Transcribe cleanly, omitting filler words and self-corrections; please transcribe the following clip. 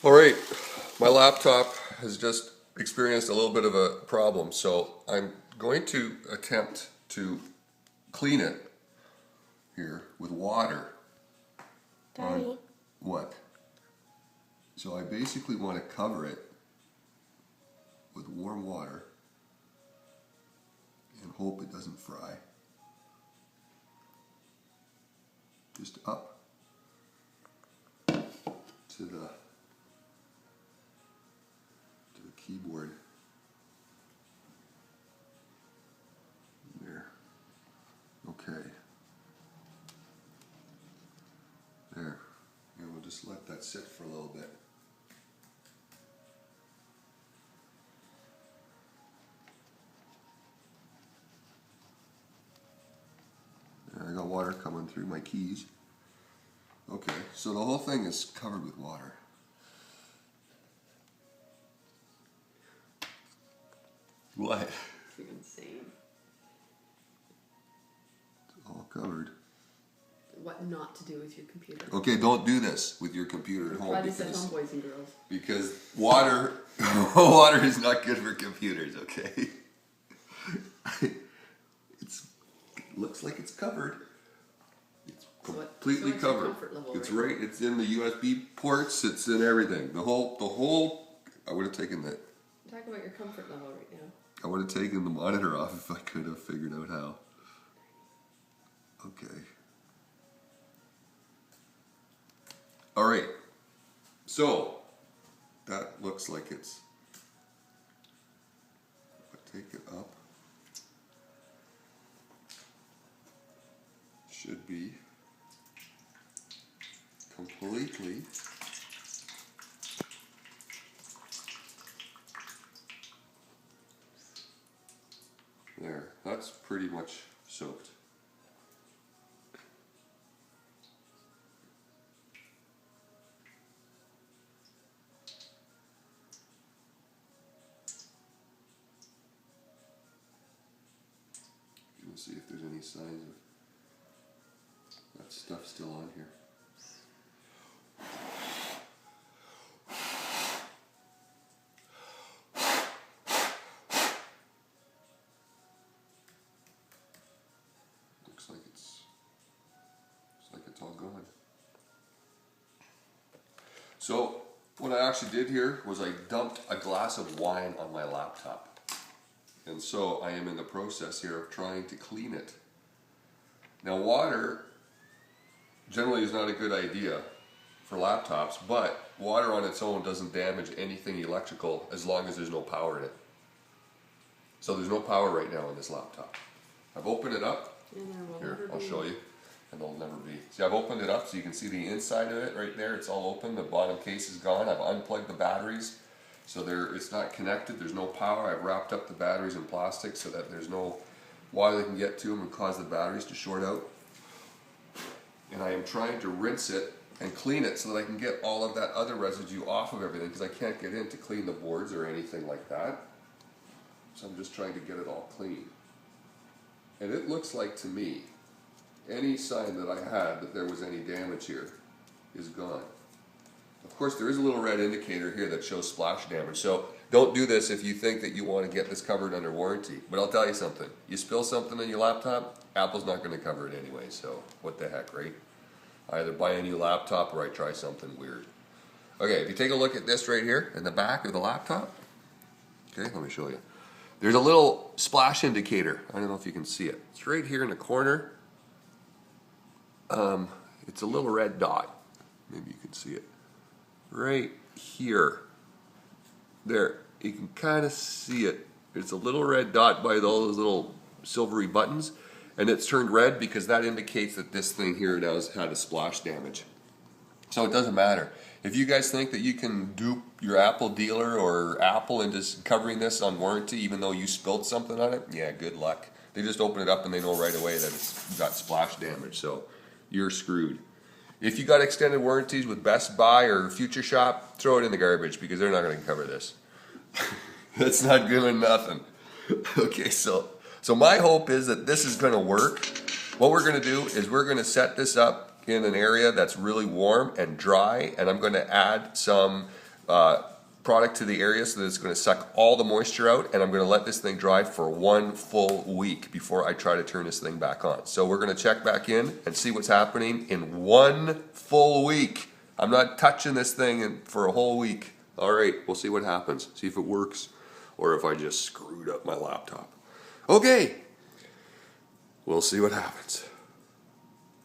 All right, my laptop has just experienced a little bit of a problem, so I'm going to attempt to clean it here with water. Daddy. What? So I basically want to cover it with warm water and hope it doesn't fry. Just up to the keyboard. There. Okay. There. And we'll just let that sit for a little bit. There, I got water coming through my keys. Okay, so the whole thing is covered with water. What? You're insane. It's all covered. What not to do with your computer? Okay, don't do this with your computer at home. Why does that on boys and girls? Because water is not good for computers, okay? It looks like it's covered. It's completely covered. It's right. It's in the USB ports. It's in everything. The whole. I would have taken that. Talk about your comfort level right now. I would have taken the monitor off if I could have figured out how. Okay. All right. So that looks like it's. Take it up. Should be completely there. That's pretty much soaked. We'll see if there's any signs of that stuff still on here. Looks like it's all gone. So what I actually did here was I dumped a glass of wine on my laptop. And so I am in the process here of trying to clean it. Now water generally is not a good idea for laptops, but water on its own doesn't damage anything electrical as long as there's no power in it. So there's no power right now in this laptop. I've opened it up. Here, I'll show you. And there'll never be. See, I've opened it up so you can see the inside of it right there. It's all open. The bottom case is gone. I've unplugged the batteries. So it's not connected, there's no power. I've wrapped up the batteries in plastic so that there's no water that can get to them and cause the batteries to short out. And I am trying to rinse it and clean it so that I can get all of that other residue off of everything, because I can't get in to clean the boards or anything like that. So I'm just trying to get it all clean. And it looks like to me, any sign that I had that there was any damage here is gone. Of course, there is a little red indicator here that shows splash damage, so don't do this if you think that you want to get this covered under warranty. But I'll tell you something, you spill something on your laptop, Apple's not going to cover it anyway, so what the heck, right? I either buy a new laptop or I try something weird. Okay, if you take a look at this right here in the back of the laptop, okay, let me show you. There's a little splash indicator. I don't know if you can see it. It's right here in the corner. It's a little red dot. Maybe you can see it. Right here. There. You can kind of see it. It's a little red dot by all those little silvery buttons. And it's turned red because that indicates that this thing here now has had a splash damage. So it doesn't matter. If you guys think that you can dupe your Apple dealer or Apple into covering this on warranty even though you spilled something on it, yeah, good luck. They just open it up and they know right away that it's got splash damage. So you're screwed. If you got extended warranties with Best Buy or Future Shop, throw it in the garbage because they're not going to cover this. That's not doing nothing. Okay, so my hope is that this is going to work. What we're going to do is we're going to set this up in an area that's really warm and dry, and I'm going to add some product to the area so that it's going to suck all the moisture out, and I'm going to let this thing dry for 1 full week before I try to turn this thing back on. So we're going to check back in and see what's happening in 1 full week. I'm not touching this thing for a whole week. All right, we'll see what happens. See if it works or if I just screwed up my laptop. Okay, we'll see what happens.